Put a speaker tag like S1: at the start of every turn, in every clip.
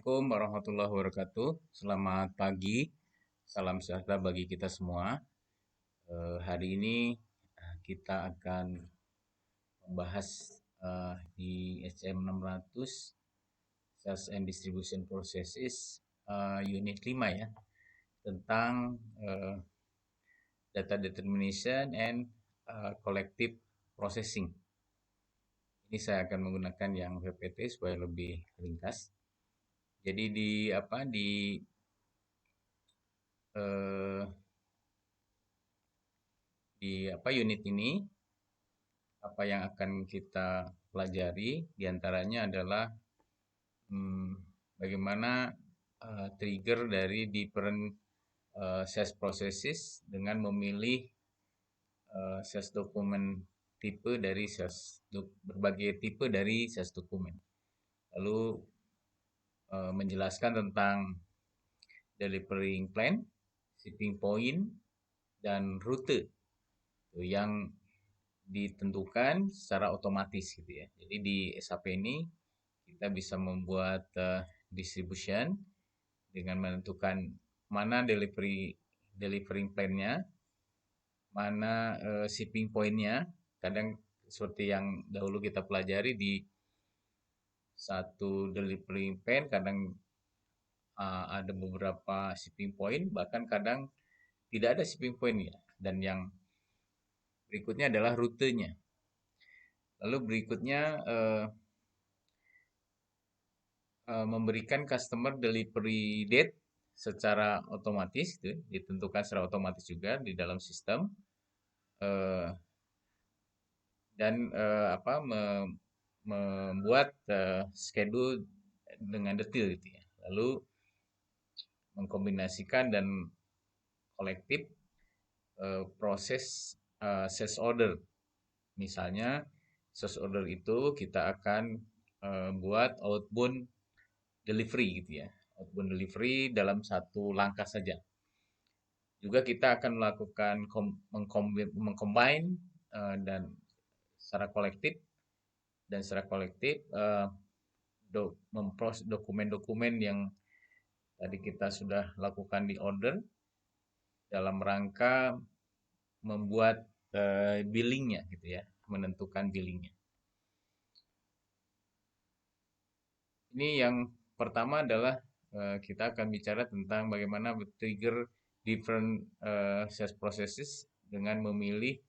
S1: Assalamualaikum warahmatullahi wabarakatuh. Selamat pagi, salam sejahtera bagi kita semua. Hari ini kita akan membahas di SM600 Sales and Distribution Processes unit 5 ya, tentang data determination and collective processing. Ini saya akan menggunakan yang PPT supaya lebih ringkas. Jadi eh, unit ini apa yang akan kita pelajari diantaranya adalah bagaimana trigger dari different sales processes dengan memilih sales dokumen tipe dari berbagai tipe dari sales dokumen. Lalu menjelaskan tentang delivering plan, shipping point, dan rute yang ditentukan secara otomatis gitu ya. Jadi di SAP ini kita bisa membuat distribution dengan menentukan mana delivering plan-nya, mana shipping point-nya. Kadang seperti yang dahulu kita pelajari di satu delivering plan, kadang ada beberapa shipping point, bahkan kadang tidak ada shipping point ya. Dan yang berikutnya adalah rutenya. Lalu berikutnya memberikan customer delivery date secara otomatis, gitu, ditentukan secara otomatis juga di dalam sistem, dan membuat schedule dengan detail gitu ya. Lalu mengkombinasikan dan kolektif proses sales order. Misalnya sales order itu kita akan buat outbound delivery gitu ya. Outbound delivery dalam satu langkah saja. Juga kita akan melakukan mengcombine dan secara kolektif memproses dokumen-dokumen yang tadi kita sudah lakukan di order dalam rangka membuat billingnya gitu ya, menentukan billingnya. Ini yang pertama adalah kita akan bicara tentang bagaimana trigger different sales processes dengan memilih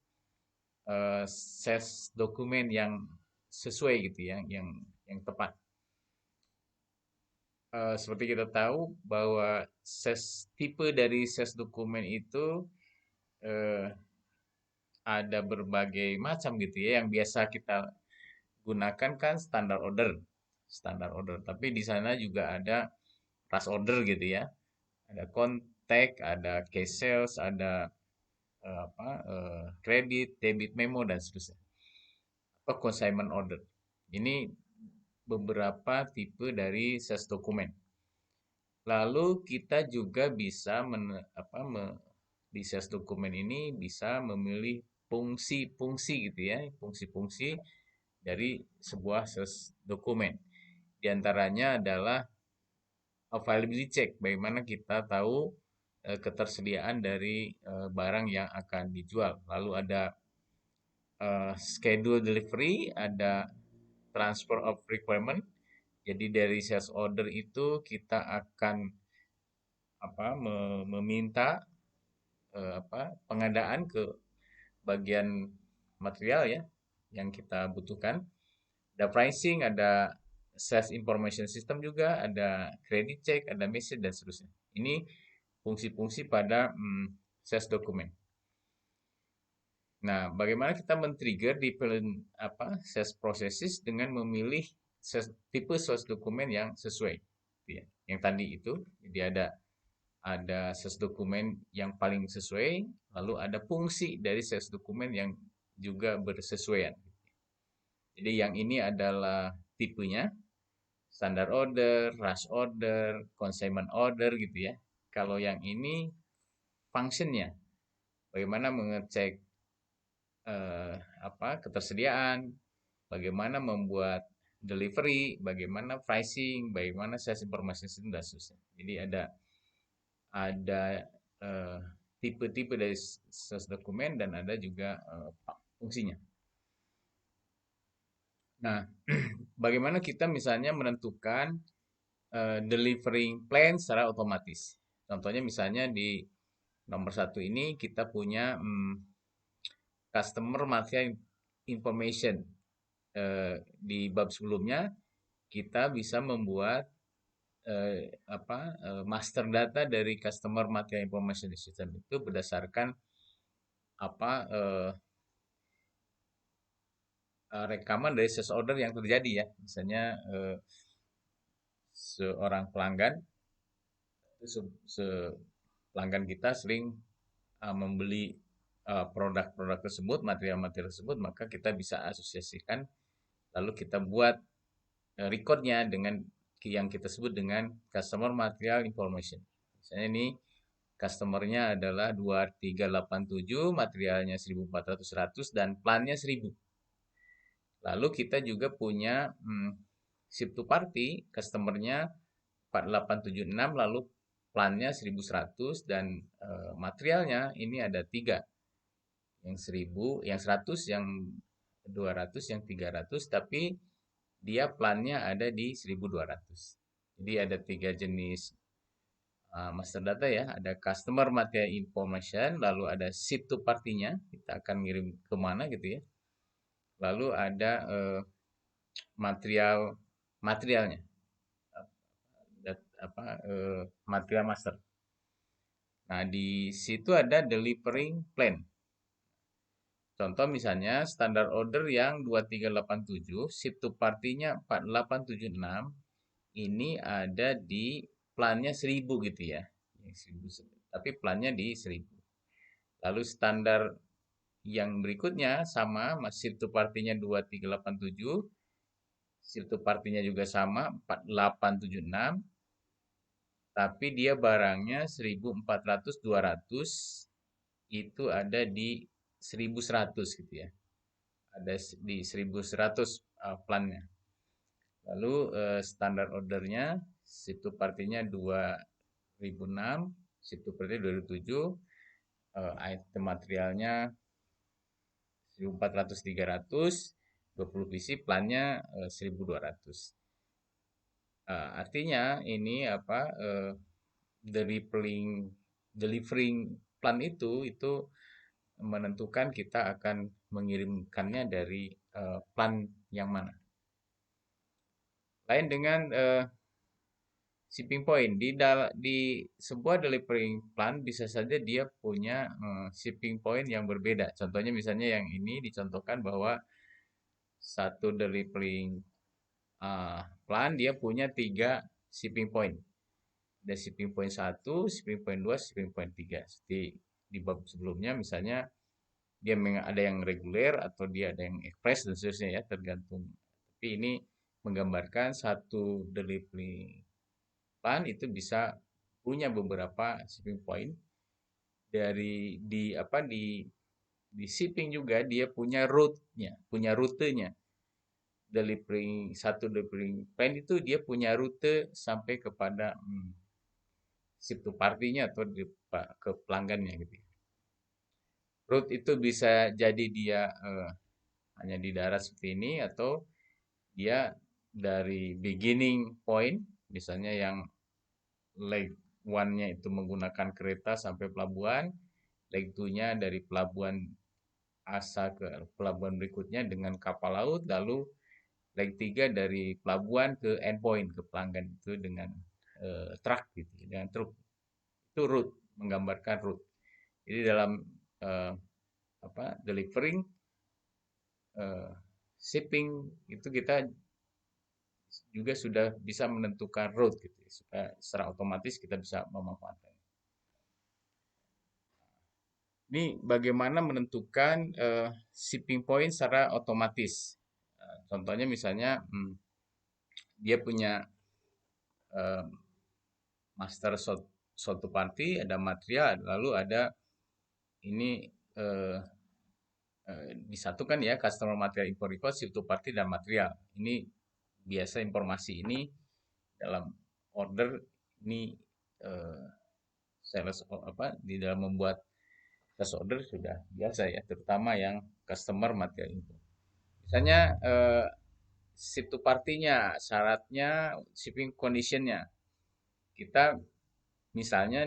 S1: sales dokumen yang sesuai gitu ya, yang tepat. Seperti kita tahu bahwa tipe dari sales dokumen itu ada berbagai macam gitu ya. Yang biasa kita gunakan kan standar order. Tapi di sana juga ada rush order gitu ya. Ada contact, ada cash sales, ada kredit, debit memo dan seterusnya. Atau consignment order. Ini beberapa tipe dari sales dokumen. Lalu kita juga bisa di sales dokumen ini bisa memilih fungsi-fungsi gitu ya, fungsi-fungsi dari sebuah sales dokumen. Di antaranya adalah availability check, bagaimana kita tahu ketersediaan dari barang yang akan dijual. Lalu ada schedule delivery, ada transfer of requirement. Jadi dari sales order itu kita akan meminta pengadaan ke bagian material ya yang kita butuhkan. Ada pricing, ada sales information system juga, ada credit check, ada message dan seterusnya. Ini fungsi-fungsi pada sales dokumen. Nah, bagaimana kita men-trigger different sales processes dengan memilih tipe sales dokumen yang sesuai. Ya. Yang tadi itu, jadi ada sales dokumen yang paling sesuai, lalu ada fungsi dari sales dokumen yang juga bersesuaian. Jadi yang ini adalah tipenya, standar order, rush order, consignment order gitu ya. Kalau yang ini functionnya, bagaimana mengecek ketersediaan, bagaimana membuat delivery, bagaimana pricing, bagaimana sales information system dan seterusnya. Jadi ada eh, tipe-tipe dari sales dokumen dan ada juga fungsinya. Nah, bagaimana kita misalnya menentukan delivering plan secara otomatis? Contohnya misalnya di nomor satu ini kita punya customer material information. Di bab sebelumnya kita bisa membuat master data dari customer material information system itu berdasarkan apa rekaman dari sales order yang terjadi ya. Misalnya seorang pelanggan pelanggan kita sering membeli produk-produk tersebut, material-material tersebut, maka kita bisa asosiasikan lalu kita buat recordnya dengan yang kita sebut dengan customer material information. Misalnya ini customernya adalah 2387, materialnya 1400 dan plannya 1000. Lalu kita juga punya ship to party, customernya 4876, lalu plannya 1100 dan materialnya ini ada 3. Yang 1000, yang 100, yang 200, yang 300, tapi dia plannya ada di 1200. Jadi ada 3 jenis master data ya, ada customer material information, lalu ada ship to party-nya, kita akan ngirim kemana gitu ya. Lalu ada materialnya, material master. Nah, di situ ada delivering plan. Contoh misalnya standar order yang 2387, ship to party-nya 4876, ini ada di plannya 1000 gitu ya. Tapi plannya di 1000. Lalu standar yang berikutnya sama, ship to party-nya 2387, ship to party-nya juga sama 4876, tapi dia barangnya 1400 200 itu ada di 1100 gitu ya. Ada di 1100 plannya. Lalu standar ordernya situ partinya 2006, situ partinya 2007, item materialnya 1400 300, 20 PC plannya 1200. Artinya ini delivering plan itu menentukan kita akan mengirimkannya dari plan yang mana. Lain dengan shipping point di sebuah delivery plan bisa saja dia punya shipping point yang berbeda. Contohnya misalnya yang ini dicontohkan bahwa satu delivery plan dia punya 3 shipping point. Ada shipping point 1, shipping point 2, shipping point 3. Di bab sebelumnya misalnya dia ada yang reguler atau dia ada yang express dan seterusnya ya, tergantung. Tapi ini menggambarkan satu delivery plan itu bisa punya beberapa shipping point. Di shipping juga dia punya rutenya. Satu delivery plan itu dia punya rute sampai kepada ship to party-nya atau ke pelanggannya gitu. Route itu bisa jadi dia hanya di darat seperti ini atau dia dari beginning point, misalnya yang leg 1-nya itu menggunakan kereta sampai pelabuhan, leg 2-nya dari pelabuhan asa ke pelabuhan berikutnya dengan kapal laut, lalu leg 3 dari pelabuhan ke endpoint, ke pelanggan itu dengan truk gitu, dengan truk. Itu route, menggambarkan route. Jadi dalam delivering shipping itu kita juga sudah bisa menentukan route gitu ya, supaya secara otomatis kita bisa memanfaatkan. Ini bagaimana menentukan shipping point secara otomatis. Contohnya misalnya dia punya master suatu party, ada material, lalu ada ini disatukan ya customer material import record, ship to party dan material. Ini biasa informasi ini dalam order ini eh, sales di dalam membuat sales order sudah biasa ya, terutama yang customer material input. Misalnya ship to party-nya, syaratnya, shipping condition-nya. Kita misalnya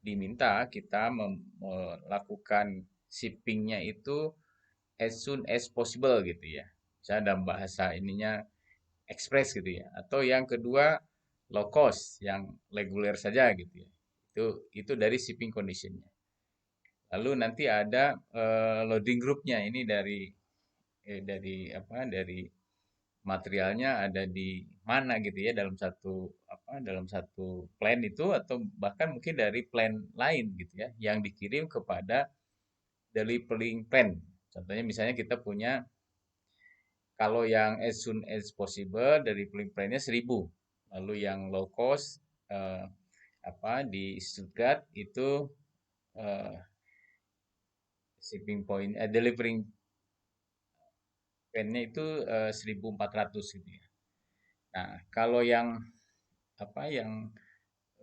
S1: diminta kita melakukan shipping-nya itu as soon as possible gitu ya. Misalnya dalam bahasa ininya express gitu ya. Atau yang kedua low cost yang reguler saja gitu ya. Itu dari shipping conditionnya. Lalu nanti ada loading groupnya ini dari materialnya ada di mana gitu ya dalam satu plan itu atau bahkan mungkin dari plan lain gitu ya yang dikirim kepada delivering plan. Contohnya misalnya kita punya kalau yang as soon as possible dari plan-nya 1.000. Lalu yang low cost eh, di Stuttgart itu eh, shipping point delivering plan-nya itu 1.400 gitu ya. Nah, kalau yang yang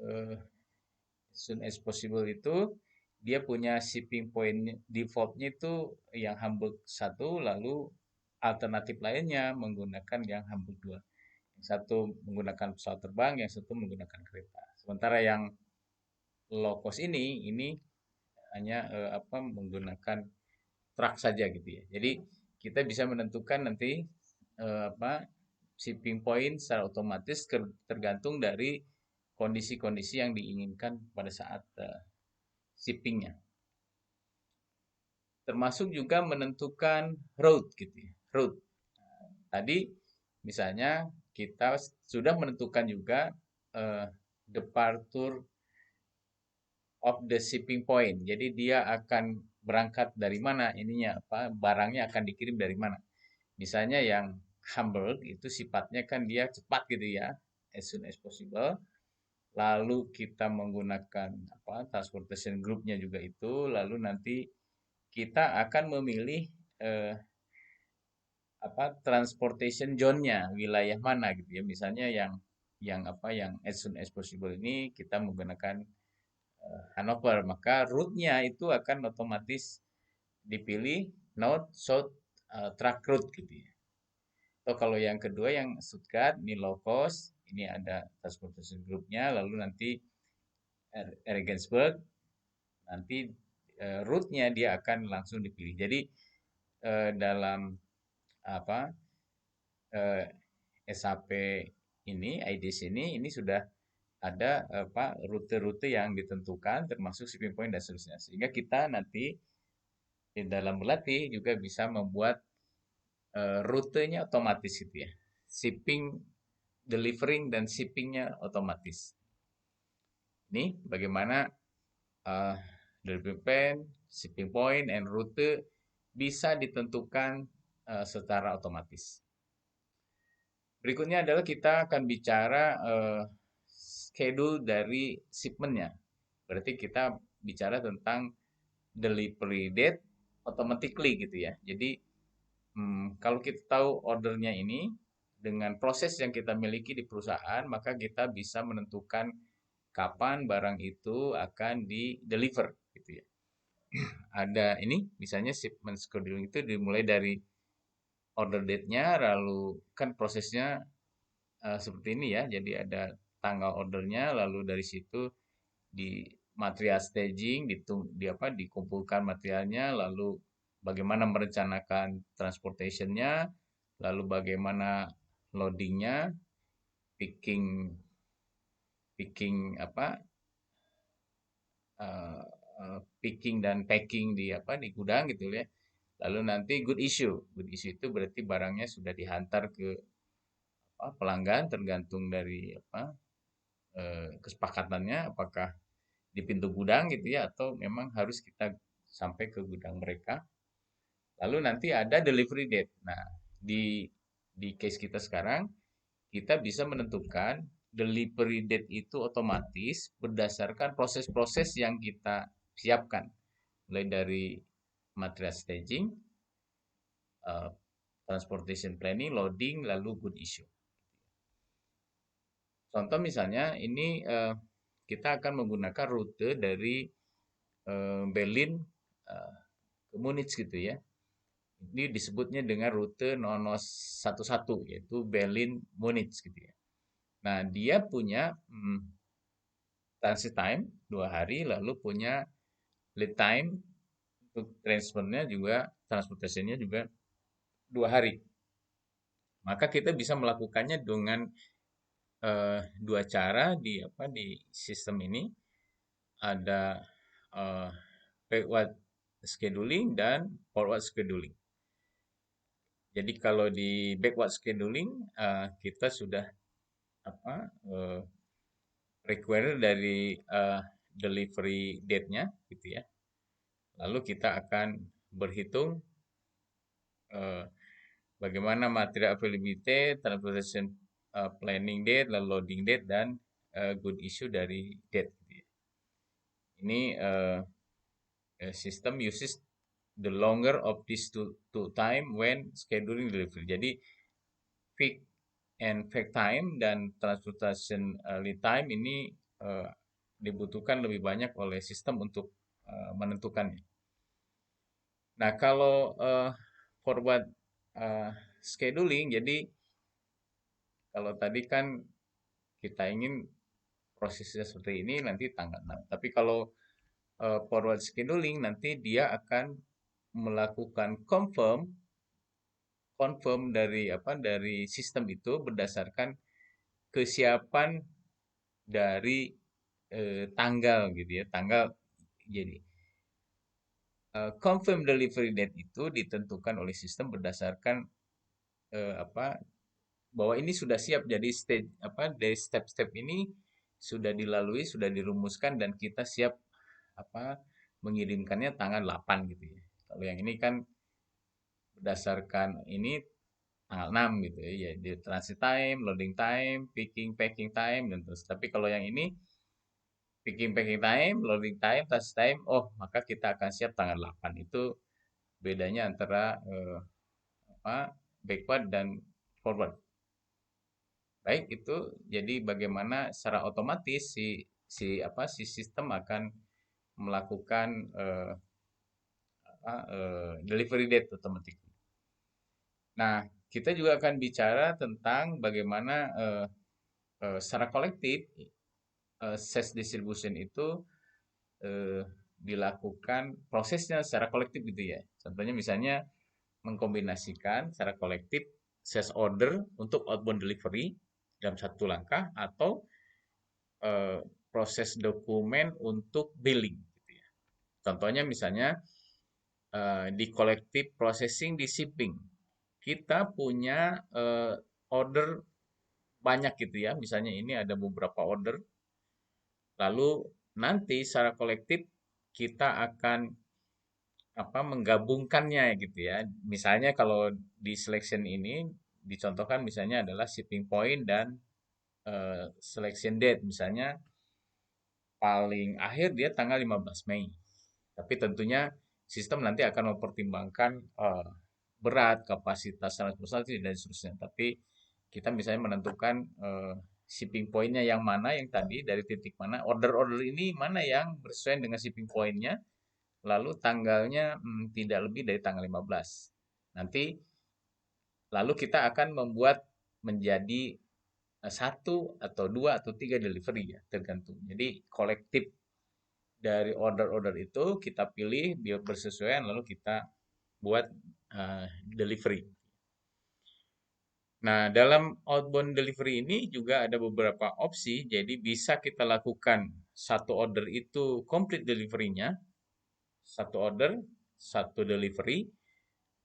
S1: eh, as soon as possible itu dia punya shipping point defaultnya itu yang Hamburg satu, lalu alternatif lainnya menggunakan yang Hamburg 2. Yang satu menggunakan pesawat terbang, yang satu menggunakan kereta. Sementara yang low cost ini hanya menggunakan truk saja gitu ya. Jadi kita bisa menentukan nanti shipping point secara otomatis tergantung dari kondisi-kondisi yang diinginkan pada saat shippingnya. Termasuk juga menentukan route gitu ya. Route. Tadi misalnya kita sudah menentukan juga departure of the shipping point. Jadi dia akan berangkat dari mana ininya barangnya akan dikirim dari mana. Misalnya yang Hamburg itu sifatnya kan dia cepat gitu ya, as soon as possible. Lalu kita menggunakan transportation groupnya juga itu, lalu nanti kita akan memilih eh, transportation zone-nya, wilayah mana gitu ya. Misalnya yang as soon as possible ini kita menggunakan Hanover, maka route-nya itu akan otomatis dipilih north south truck route gitu ya. Atau kalau yang kedua yang Stuttgart ini low cost, ini ada transportation groupnya, lalu nanti Regensburg, nanti route-nya dia akan langsung dipilih. Jadi dalam apa SAP ini, IDC ini sudah ada rute-rute yang ditentukan termasuk shipping point dan seterusnya. Sehingga kita nanti di dalam berlatih juga bisa membuat rutenya otomatis gitu ya. Shipping, delivering dan shippingnya otomatis. Ini bagaimana uh, delivery plan, shipping point, and rute bisa ditentukan secara otomatis. Berikutnya adalah kita akan bicara schedule dari shipmentnya. Berarti kita bicara tentang delivery date automatically gitu ya. Jadi kalau kita tahu ordernya ini dengan proses yang kita miliki di perusahaan, maka kita bisa menentukan kapan barang itu akan di deliver gitu ya. Ada ini misalnya shipment scheduling itu dimulai dari order date-nya, lalu kan prosesnya seperti ini ya. Jadi ada tanggal ordernya, lalu dari situ di material staging, dikumpulkan materialnya, lalu bagaimana merencanakan transportationnya, lalu bagaimana loadingnya, picking, picking uh, picking dan packing di gudang gitu ya. Lalu nanti good issue. Good issue itu berarti barangnya sudah dihantar ke pelanggan tergantung dari kesepakatannya apakah di pintu gudang gitu ya atau memang harus kita sampai ke gudang mereka. Lalu nanti ada delivery date. Nah, di case kita sekarang kita bisa menentukan delivery date itu otomatis berdasarkan proses-proses yang kita siapkan. Mulai dari material staging, transportation planning, loading, lalu good issue. Contoh misalnya ini kita akan menggunakan rute dari Berlin ke Munich gitu ya. Ini disebutnya dengan rute 0011 yaitu Berlin Munich gitu ya. Nah, dia punya transit time 2 hari, lalu punya lead time untuk transportasinya juga 2 hari. Maka kita bisa melakukannya dengan dua cara di sistem ini. Ada eh, backward scheduling dan forward scheduling. Jadi kalau di backward scheduling kita sudah apa require dari delivery date-nya gitu ya. Lalu kita akan berhitung eh, bagaimana material availability, transportation planning date, lalu loading date dan good issue dari date. Gitu ya. Ini system uses the longer of these two time when scheduling delivery. Jadi peak and peak time dan transportation lead time ini dibutuhkan lebih banyak oleh sistem untuk menentukannya. Nah, kalau forward scheduling, jadi kalau tadi kan kita ingin prosesnya seperti ini nanti tanggal 6. Tapi kalau forward scheduling nanti dia akan melakukan confirm dari sistem itu berdasarkan kesiapan dari tanggal gitu ya. Tanggal jadi confirm delivery date itu ditentukan oleh sistem berdasarkan apa bahwa ini sudah siap, jadi stage dari step-step ini sudah dilalui, sudah dirumuskan dan kita siap mengirimkannya tanggal 8 gitu ya. Kalau yang ini kan berdasarkan ini tanggal 6 gitu ya. Ya di transit time, loading time, picking, packing time dan terus. Tapi kalau yang ini picking, packing time, loading time, transit time, oh maka kita akan siap tanggal 8. Itu bedanya antara backward dan forward. Baik, itu jadi bagaimana secara otomatis si sistem akan melakukan delivery date otomatis. Nah, kita juga akan bicara tentang bagaimana secara kolektif sales distribution itu eh, dilakukan prosesnya secara kolektif gitu ya. Contohnya misalnya mengkombinasikan secara kolektif sales order untuk outbound delivery dalam satu langkah atau eh, proses dokumen untuk billing. Gitu ya. Contohnya misalnya di collective processing di shipping. Kita punya order banyak gitu ya. Misalnya ini ada beberapa order. Lalu nanti secara kolektif kita akan menggabungkannya gitu ya. Misalnya kalau di selection ini dicontohkan misalnya adalah shipping point dan selection date. Misalnya paling akhir dia tanggal 15 Mei. Tapi tentunya sistem nanti akan mempertimbangkan berat, kapasitas transportasi dan seterusnya. Tapi kita misalnya menentukan shipping pointnya yang mana yang tadi dari titik mana, order-order ini mana yang bersesuaian dengan shipping pointnya, lalu tanggalnya tidak lebih dari tanggal 15. Nanti lalu kita akan membuat menjadi satu atau dua atau tiga delivery ya tergantung. Jadi kolektif dari order-order itu kita pilih biar bersesuaian lalu kita buat delivery. Nah, dalam outbound delivery ini juga ada beberapa opsi. Jadi bisa kita lakukan satu order itu complete delivery-nya, satu order, satu delivery,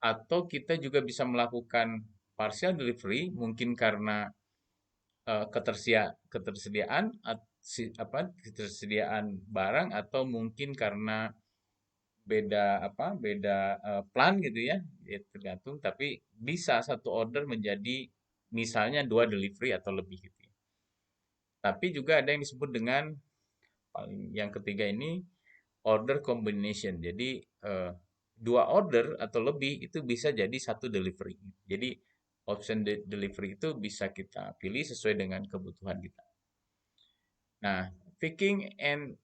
S1: atau kita juga bisa melakukan partial delivery, mungkin karena ketersediaan ketersediaan barang atau mungkin karena beda plan gitu ya, ya tergantung. Tapi bisa satu order menjadi misalnya dua delivery atau lebih gitu ya. Tapi juga ada yang disebut dengan yang ketiga ini order combination. Jadi dua order atau lebih itu bisa jadi satu delivery. Jadi option delivery itu bisa kita pilih sesuai dengan kebutuhan kita. Nah, picking and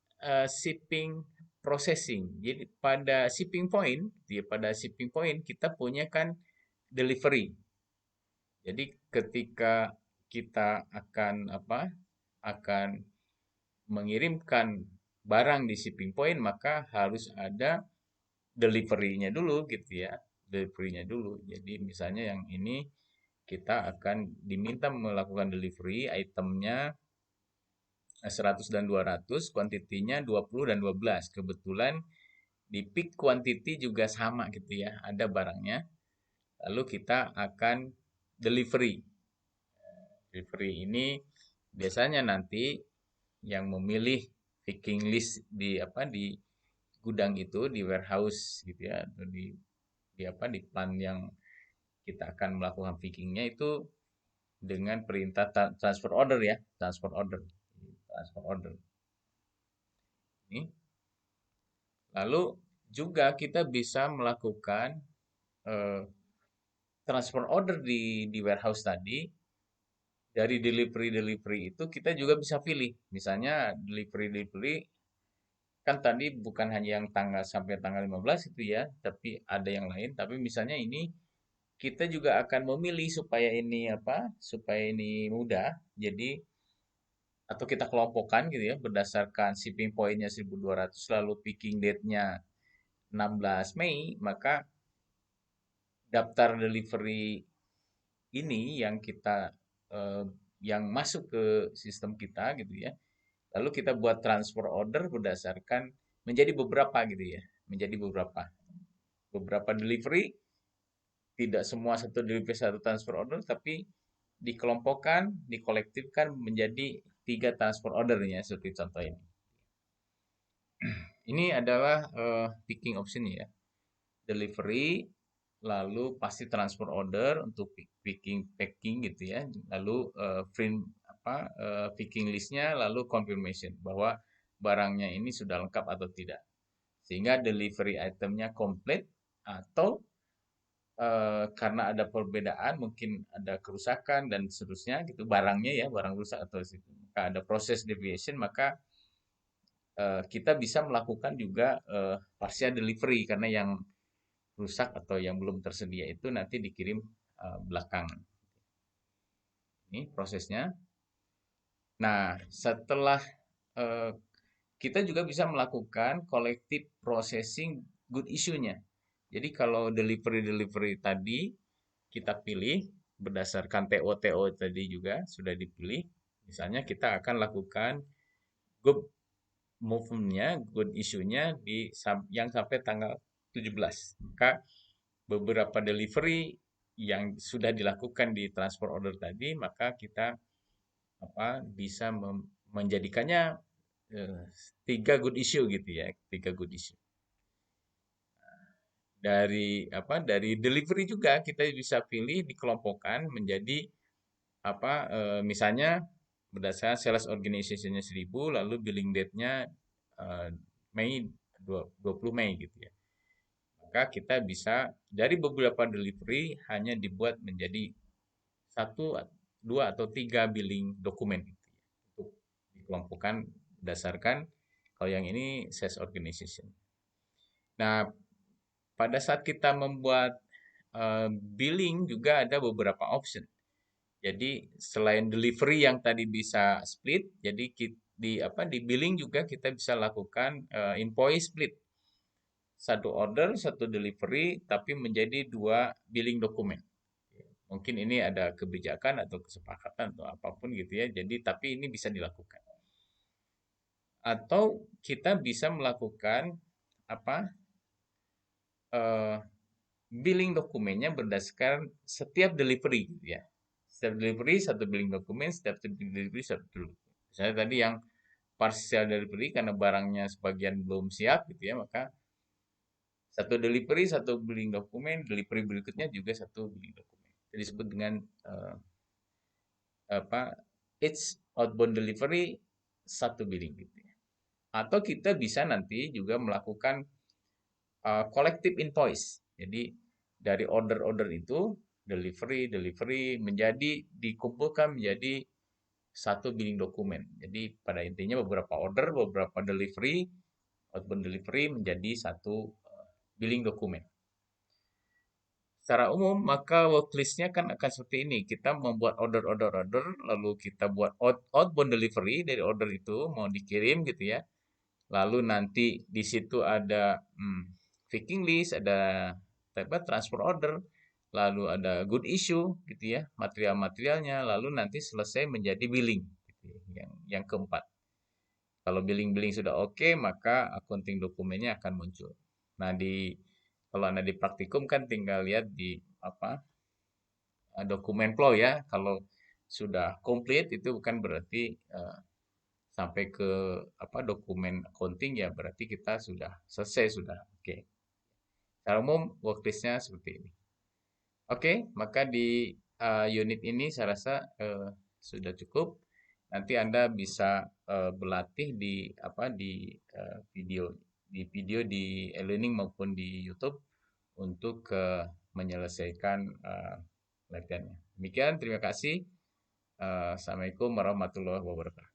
S1: shipping processing. Jadi pada shipping point, kita punya kan delivery. Jadi ketika kita akan akan mengirimkan barang di shipping point, maka harus ada delivery-nya dulu gitu ya. Delivery-nya dulu. Jadi misalnya yang ini kita akan diminta melakukan delivery itemnya 100 dan 200, kuantitinya 20 dan 12. Kebetulan di peak quantity juga sama gitu ya, ada barangnya. Lalu kita akan delivery. Delivery ini biasanya nanti yang memilih picking list di gudang itu, di warehouse gitu ya, atau di plant yang kita akan melakukan pickingnya itu dengan perintah transfer order ya, transfer order ini. Lalu juga kita bisa melakukan eh, transfer order di warehouse tadi. Dari delivery itu kita juga bisa pilih. Misalnya delivery kan tadi bukan hanya yang tanggal sampai tanggal 15 itu ya, tapi ada yang lain. Tapi misalnya ini kita juga akan memilih supaya ini mudah. Jadi atau kita kelompokkan gitu ya berdasarkan shipping point-nya 1.200 lalu picking date-nya 16 Mei, maka daftar delivery ini eh, yang masuk ke sistem kita gitu ya. Lalu kita buat transfer order berdasarkan menjadi beberapa gitu ya. Menjadi beberapa delivery, tidak semua satu delivery satu transfer order, tapi dikelompokkan, dikolektifkan menjadi 3 transfer ordernya seperti contoh ini. Ini adalah picking option ya. Delivery, lalu pasti transfer order untuk packing gitu ya. Lalu print picking listnya, lalu confirmation bahwa barangnya ini sudah lengkap atau tidak. Sehingga delivery itemnya komplit atau karena ada perbedaan, mungkin ada kerusakan dan seterusnya gitu barangnya ya, barang rusak atau maka ada proses deviation, maka kita bisa melakukan juga partial delivery karena yang rusak atau yang belum tersedia itu nanti dikirim belakangan. Ini prosesnya. Nah, setelah eh, kita juga bisa melakukan collective processing good issue-nya. Jadi kalau delivery tadi kita pilih berdasarkan TO tadi juga sudah dipilih. Misalnya kita akan lakukan good movement-nya, good issue-nya yang sampai tanggal 17. Maka beberapa delivery yang sudah dilakukan di transfer order tadi, maka kita bisa menjadikannya eh, 3 good issue gitu ya, 3 good issue. Dari delivery juga kita bisa pilih dikelompokkan menjadi misalnya berdasarkan sales organization-nya 1.000 lalu billing date-nya eh, Mei 20 Mei gitu ya. Maka kita bisa dari beberapa delivery hanya dibuat menjadi 1, 2 atau 3 billing dokumen gitu ya, untuk dikelompokkan berdasarkan kalau yang ini sales organization. Nah, pada saat kita membuat billing juga ada beberapa option. Jadi selain delivery yang tadi bisa split, jadi di billing juga kita bisa lakukan invoice split. Satu order, satu delivery, tapi menjadi 2 billing dokumen. Mungkin ini ada kebijakan atau kesepakatan atau apapun gitu ya. Jadi tapi ini bisa dilakukan. Atau kita bisa melakukan apa eh, billing dokumennya berdasarkan setiap delivery gitu ya. Setiap delivery satu billing dokumen, setiap delivery satu delivery. Misalnya tadi yang partial delivery karena barangnya sebagian belum siap gitu ya, maka satu delivery satu billing dokumen, delivery berikutnya juga satu billing dokumen. Jadi disebut dengan eh, apa each outbound delivery satu billing gitu ya. Atau kita bisa nanti juga melakukan collective invoice. Jadi dari order-order itu delivery menjadi dikumpulkan menjadi satu billing dokumen. Jadi pada intinya beberapa order, beberapa delivery, outbound delivery menjadi satu billing dokumen. Secara umum, maka worklist-nya kan akan seperti ini. Kita membuat order, lalu kita buat outbound delivery dari order itu mau dikirim gitu ya. Lalu nanti di situ ada picking list, ada transfer order, lalu ada good issue gitu ya, material-materialnya, lalu nanti selesai menjadi billing gitu ya, yang keempat. Kalau billing-billing sudah oke, maka accounting dokumennya akan muncul. Nah, kalau Anda di praktikum kan tinggal lihat di apa dokumen flow ya. Kalau sudah komplit itu bukan berarti sampai ke dokumen accounting ya berarti kita sudah selesai sudah. Oke. Secara umum worklist-nya seperti ini. Oke, maka di unit ini saya rasa sudah cukup. Nanti Anda bisa berlatih di video di e-learning maupun di YouTube untuk menyelesaikan latihannya. Demikian, terima kasih. Assalamualaikum warahmatullahi wabarakatuh.